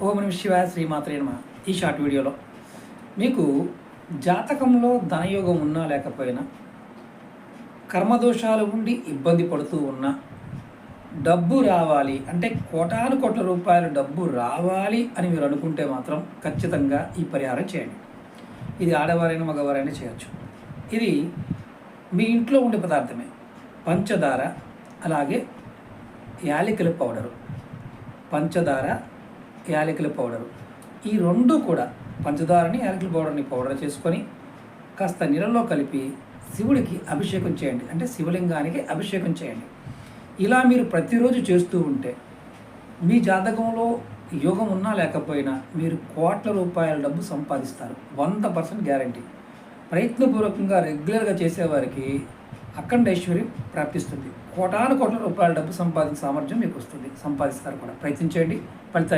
ఓం నమః శివాయ, శ్రీమాత్రే నమః. ఈ షార్ట్ వీడియోలో మీకు జాతకంలో ధనయోగం ఉన్నా లేకపోయినా, కర్మదోషాలు ఉండి ఇబ్బంది పడుతూ ఉన్నా, డబ్బు రావాలి అంటే కోటాను కోట్ల రూపాయలు డబ్బు రావాలి అని మీరు అనుకుంటే మాత్రం ఖచ్చితంగా ఈ పరిహారం చేయండి. ఇది ఆడవారైనా మగవారైనా చేయొచ్చు. ఇది మీ ఇంట్లో ఉండే పదార్థమే. పంచదార, అలాగే యాలకుల పౌడరు. పంచదార, యాలకుల పౌడరు, ఈ రెండు కూడా పంచదారని యాలకుల పౌడర్ చేసుకొని కాస్త నీళ్ళలో కలిపి శివుడికి అభిషేకం చేయండి. అంటే శివలింగానికి అభిషేకం చేయండి. ఇలా మీరు ప్రతిరోజు చేస్తూ ఉంటే మీ జాతకంలో యోగం ఉన్నా లేకపోయినా మీరు కోట్ల రూపాయల డబ్బు సంపాదిస్తారు. 100% గ్యారంటీ. ప్రయత్నపూర్వకంగా రెగ్యులర్గా చేసేవారికి అఖండ ఐశ్వర్యం ప్రాప్తిస్తుంది. కోటాను కోట్ల రూపాయల డబ్బు సంపాదించే సామర్థ్యం మీకు వస్తుంది. సంపాదిస్తారు కూడా. ప్రయత్నించండి, ఫలితాన్ని